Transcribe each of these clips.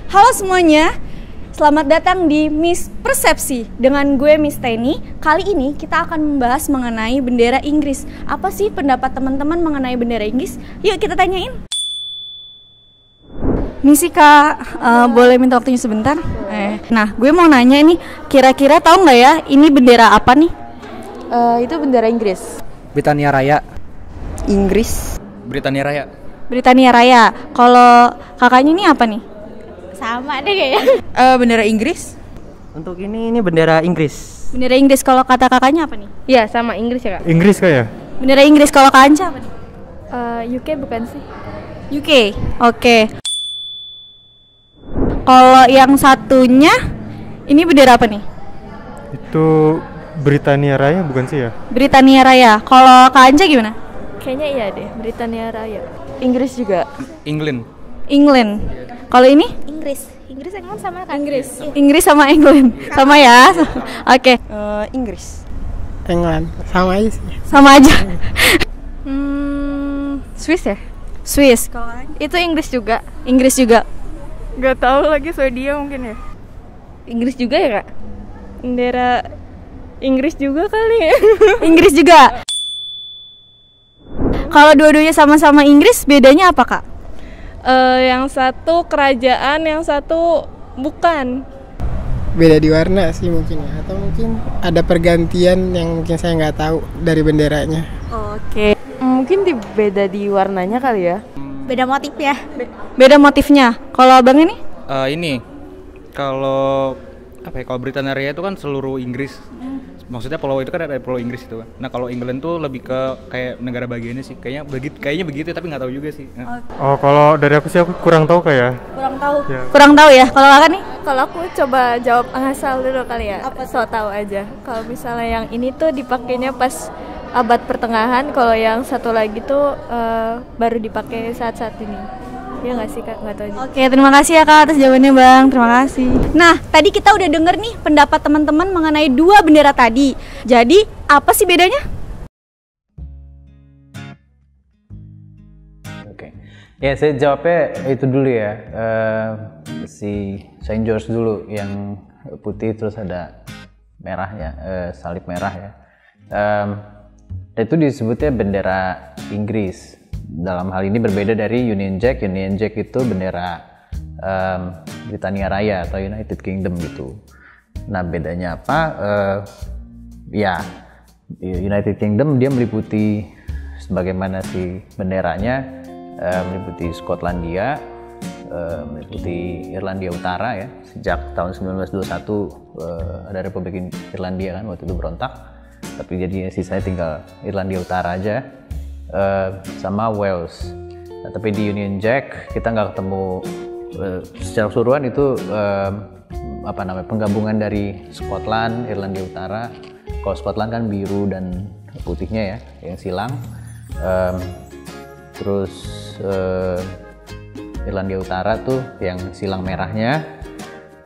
Halo semuanya, selamat datang di Miss Persepsi dengan gue Miss Teni. Kali ini kita akan membahas mengenai bendera Inggris. Apa sih pendapat teman-teman mengenai bendera Inggris? Yuk kita tanyain. Misi Kak, boleh minta waktunya sebentar? Nah, gue mau nanya ini, kira-kira tahu nggak ya ini bendera apa nih? Itu bendera Inggris. Britania Raya. Inggris. Britania Raya. Britania Raya. Kalau kakaknya ini apa nih? Sama deh kayaknya. Bendera Inggris. Untuk ini bendera Inggris. Bendera Inggris. Kalau kata kakaknya apa nih? Iya, sama Inggris ya, Kak. Inggris kah ya? Bendera Inggris. Kalau Kak Anca apa nih? UK bukan sih? UK. Oke. Kalau yang satunya ini bendera apa nih? Itu Britania Raya bukan sih ya? Britania Raya. Kalau Kak Anca gimana? Kayaknya iya deh, Britania Raya. Inggris juga. England. England. Kalau ini? Inggris England sama kan? Inggris sama England. Sama ya. Oke. Inggris. England, sama aja sih. Sama aja. Swiss ya? Swiss. Itu Inggris juga. Inggris juga. Gak tahu lagi, Swedia mungkin ya. Inggris juga ya, Kak? Bendera Inggris juga kali ya. Inggris juga. Kalau dua-duanya sama-sama Inggris, bedanya apa, Kak? Yang satu kerajaan, yang satu bukan. Beda di warna sih mungkin ya, atau mungkin ada pergantian yang mungkin saya nggak tahu dari benderanya. Oke. Mungkin beda di warnanya kali ya. Beda motif ya. Beda motifnya. Kalau abang ini? Ini kalau apa ya? Kalau Britania Raya itu kan seluruh Inggris. Maksudnya pulau itu kan ada pulau Inggris itu kan. Nah kalau England tuh lebih ke kayak negara bagiannya sih. Kayaknya begitu tapi nggak tahu juga sih. Oh, kalau dari aku sih aku kurang tahu kayak. Kurang tahu. Ya. Kurang tahu ya. Kalau kakak nih? Kalau aku coba jawab asal dulu kali ya. Apa so tahu aja. Kalau misalnya yang ini tuh dipakainya pas abad pertengahan, kalau yang satu lagi tuh baru dipakai saat-saat ini. Ya nggak sih Kak? Nggak tahu aja. Oke, terima kasih ya Kak atas jawabannya Bang. Terima kasih. Nah, tadi kita udah denger nih pendapat teman-teman mengenai dua bendera tadi. Jadi, apa sih bedanya? Oke. Ya, saya jawabnya itu dulu ya. Si Saint George dulu yang putih terus ada merahnya, salib merah ya. Itu disebutnya bendera Inggris. Dalam hal ini berbeda dari Union Jack. Union Jack itu bendera Britania Raya atau United Kingdom gitu. Nah bedanya apa? Ya United Kingdom dia meliputi sebagaimana si benderanya meliputi Skotlandia, meliputi Irlandia Utara ya. Sejak tahun 1921 ada Republik Irlandia kan waktu itu berontak. Tapi jadi sisanya tinggal Irlandia Utara aja. Sama Wales. Nah, tapi di Union Jack kita nggak ketemu secara keseluruhan itu penggabungan dari Scotland, Irlandia Utara. Kalau Scotland kan biru dan putihnya ya, yang silang. Terus Irlandia Utara tuh yang silang merahnya.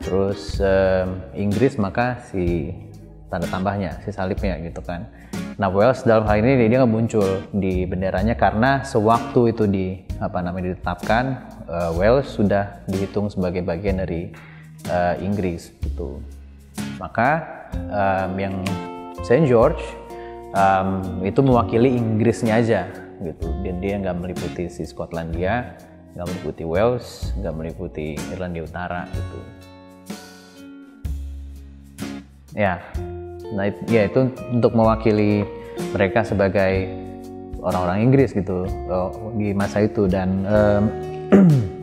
Terus Inggris maka si tanda tambahnya, si salibnya gitu kan. Nah Wales dalam hal ini dia nggak muncul di benderanya karena sewaktu itu ditetapkan Wales sudah dihitung sebagai bagian dari Inggris gitu. Maka yang Saint George itu mewakili Inggrisnya aja gitu. Dan dia nggak meliputi si Skotlandia, nggak meliputi Wales, nggak meliputi Irlandia Utara gitu. Ya. Nah ya itu untuk mewakili mereka sebagai orang-orang Inggris gitu di masa itu dan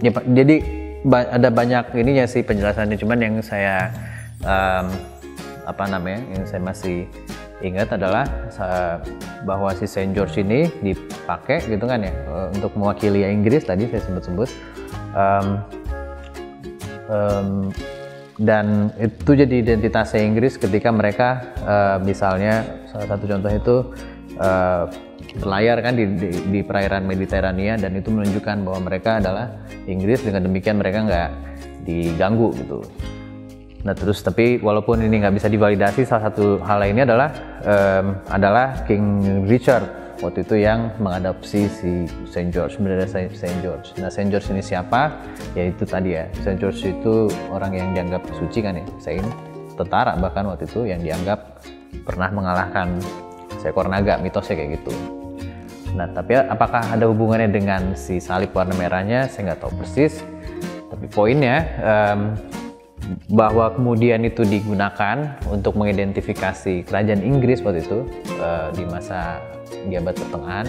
ya, jadi ada banyak ininya sih penjelasannya, cuman yang saya yang saya masih ingat adalah bahwa si Saint George ini dipakai gitu kan ya untuk mewakili Inggris tadi saya sebut-sebut. Dan itu jadi identitasnya Inggris ketika mereka misalnya salah satu contoh itu berlayar kan di perairan Mediterania dan itu menunjukkan bahwa mereka adalah Inggris, dengan demikian mereka nggak diganggu gitu. Nah terus tapi walaupun ini nggak bisa divalidasi, salah satu hal lainnya adalah King Richard waktu itu yang mengadopsi si Saint George, bendera Saint George. Nah, Saint George ini siapa? Ya itu tadi ya, Saint George itu orang yang dianggap suci kan ya, Saint, tentara bahkan waktu itu yang dianggap pernah mengalahkan seekor naga, mitosnya kayak gitu. Nah, tapi apakah ada hubungannya dengan si salib warna merahnya? Saya nggak tahu persis. Tapi poinnya bahwa kemudian itu digunakan untuk mengidentifikasi kerajaan Inggris waktu itu di masa di abad pertengahan.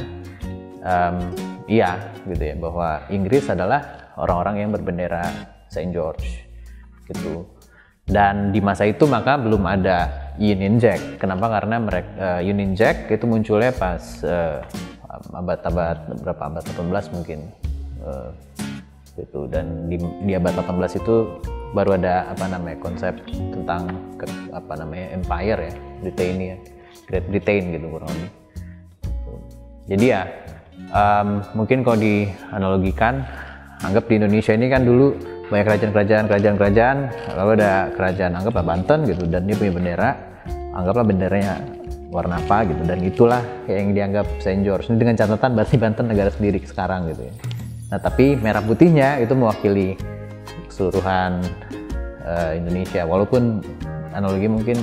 Iya, gitu ya, bahwa Inggris adalah orang-orang yang berbendera Saint George, gitu. Dan di masa itu maka belum ada Union Jack. Kenapa? Karena mereka Union Jack itu munculnya pas abad-abad berapa, abad 18 mungkin, gitu. Dan di abad 18 itu baru ada konsep tentang empire ya, Britannia, Great Britain gitu kurang lebih. Jadi ya mungkin kalau dianalogikan, anggap di Indonesia ini kan dulu banyak kerajaan, lalu ada kerajaan anggaplah Banten gitu, dan dia punya bendera, anggaplah benderanya warna apa gitu, dan itulah yang dianggap Saint George. Ini dengan catatan berarti Banten negara sendiri sekarang gitu ya. Nah, tapi merah putihnya itu mewakili keseluruhan Indonesia, walaupun analogi mungkin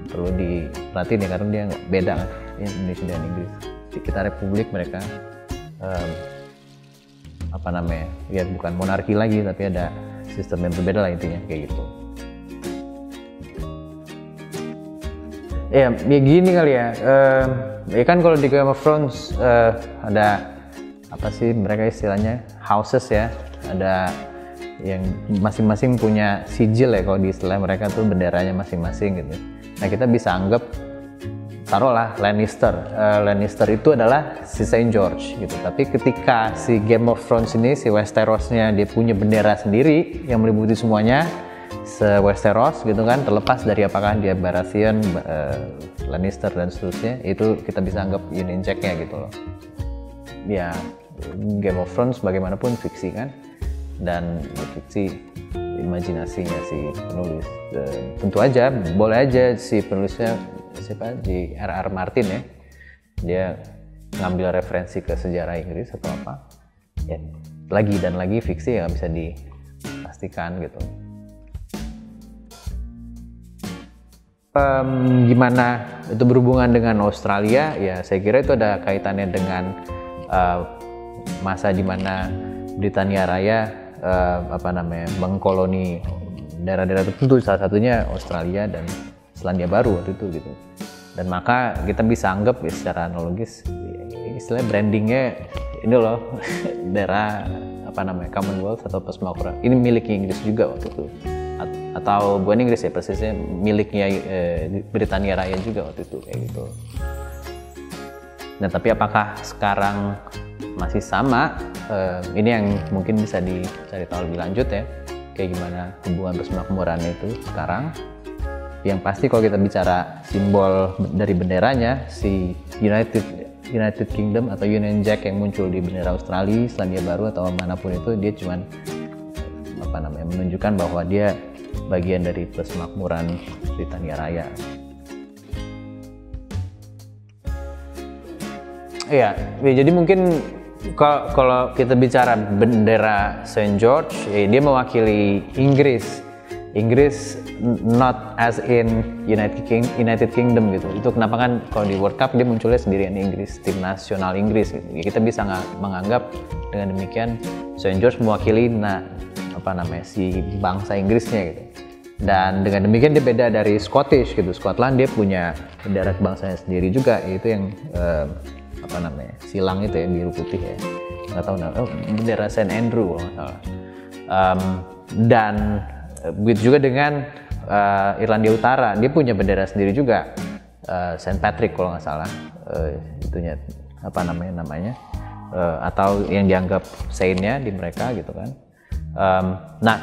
perlu diperhatiin ya, karena dia beda kan Indonesia dan Inggris. Kita republik, mereka ya bukan monarki lagi, tapi ada sistem yang berbeda lah intinya kayak gitu. Ya gini kali ya, ya kan kalau di Game of Thrones ada apa sih mereka istilahnya houses ya, ada yang masing-masing punya sijil ya, kalau di istilah mereka tuh benderanya masing-masing gitu. Nah, kita bisa anggap taruhlah Lannister itu adalah si Saint George gitu. Tapi ketika si Game of Thrones ini, si Westerosnya dia punya bendera sendiri yang meliputi semuanya se-Westeros gitu kan, terlepas dari apakah dia Baratheon, Lannister dan seterusnya, itu kita bisa anggap Union Jack-nya gitu loh. Ya Game of Thrones bagaimanapun fiksi kan, dan fiksi imajinasinya si penulis. Tentu aja boleh aja si penulisnya siapa di R.R. Martin ya, dia ngambil referensi ke sejarah Inggris atau apa ya, lagi dan lagi fiksi ya, bisa dipastikan gitu. Gimana itu berhubungan dengan Australia? Ya saya kira itu ada kaitannya dengan masa dimana Britania Raya mengkoloni daerah-daerah tertentu, salah satunya Australia dan Selandia Baru waktu itu gitu. Dan maka kita bisa anggap ya, secara analogis istilahnya brandingnya ini loh daerah Commonwealth atau Persemakmuran ini milik Inggris juga waktu itu, atau bukan Inggris ya persisnya, miliknya Britania Raya juga waktu itu kayak gitu. Nah, tapi apakah sekarang masih sama? Ini yang mungkin bisa dicari tahu lebih lanjut ya, kayak gimana hubungan persemakmurannya itu sekarang. Yang pasti kalau kita bicara simbol dari benderanya, si United Kingdom atau Union Jack yang muncul di bendera Australia, Selandia Baru atau manapun itu, dia cuman menunjukkan bahwa dia bagian dari persemakmuran Britania Raya. Iya, jadi mungkin kalau kita bicara bendera Saint George, dia mewakili Inggris, not as in United Kingdom gitu. Itu kenapa kan kalau di World Cup dia munculnya sendirian Inggris, tim nasional Inggris gitu. Kita bisa menganggap dengan demikian Saint George mewakili si bangsa Inggrisnya gitu. Dan dengan demikian dia beda dari Scottish gitu. Scotland dia punya bendera kebangsanya sendiri juga, yaitu yang silang itu ya, biru putih ya. Nggak tahu bendera Saint Andrew kalau nggak salah. Dan begitu juga dengan Irlandia Utara, dia punya bendera sendiri juga, Saint Patrick kalau nggak salah, itunya namanya atau yang dianggap saintnya di mereka gitu kan. Nah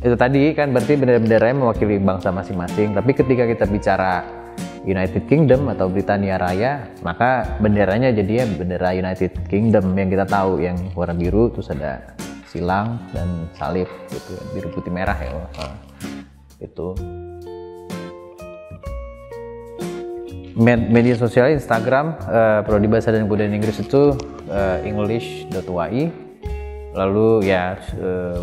itu tadi kan berarti bendera-benderanya mewakili bangsa masing-masing. Tapi ketika kita bicara United Kingdom atau Britania Raya, maka benderanya jadinya bendera United Kingdom yang kita tahu, yang warna biru terus ada silang dan salib gitu, biru putih merah ya itu. media sosial Instagram Prodi Bahasa dan Kebudayaan Inggris itu english.ui. Lalu ya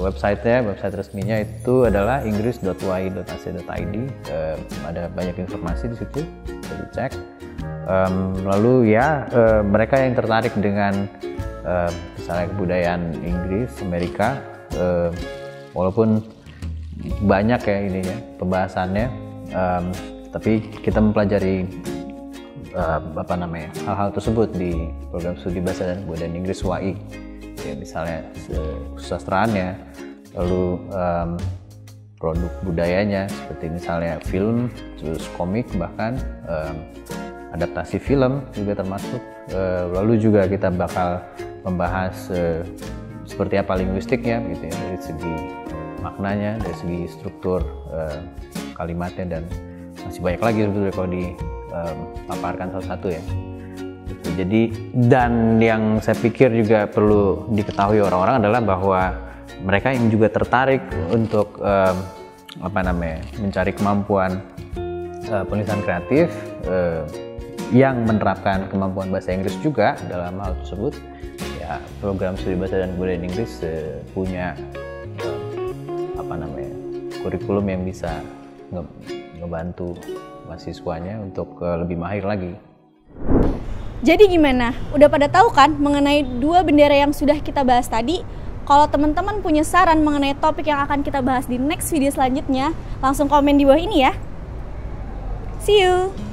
website resminya itu adalah inggris.ui.ac.id. Ada banyak informasi di situ, bisa dicek. Lalu ya mereka yang tertarik dengan misalnya kebudayaan Inggris, Amerika, walaupun banyak ya ininya pembahasannya, tapi kita mempelajari hal-hal tersebut di program studi bahasa dan kebudayaan Inggris UAI. Ya, misalnya susastraannya, lalu produk budayanya seperti misalnya film, terus komik, bahkan adaptasi film juga termasuk. Lalu juga kita bakal membahas seperti apa linguistiknya gitu ya, dari segi maknanya, dari segi struktur kalimatnya, dan masih banyak lagi sebetulnya kalau dipaparkan satu-satu ya. Jadi, dan yang saya pikir juga perlu diketahui orang-orang adalah bahwa mereka yang juga tertarik untuk mencari kemampuan penulisan kreatif yang menerapkan kemampuan bahasa Inggris juga dalam hal tersebut, ya program studi bahasa dan kebudayaan Inggris punya kurikulum yang bisa ngebantu mahasiswanya untuk lebih mahir lagi. Jadi gimana? Udah pada tahu kan mengenai dua bendera yang sudah kita bahas tadi? Kalau teman-teman punya saran mengenai topik yang akan kita bahas di next video selanjutnya, langsung komen di bawah ini ya. See you!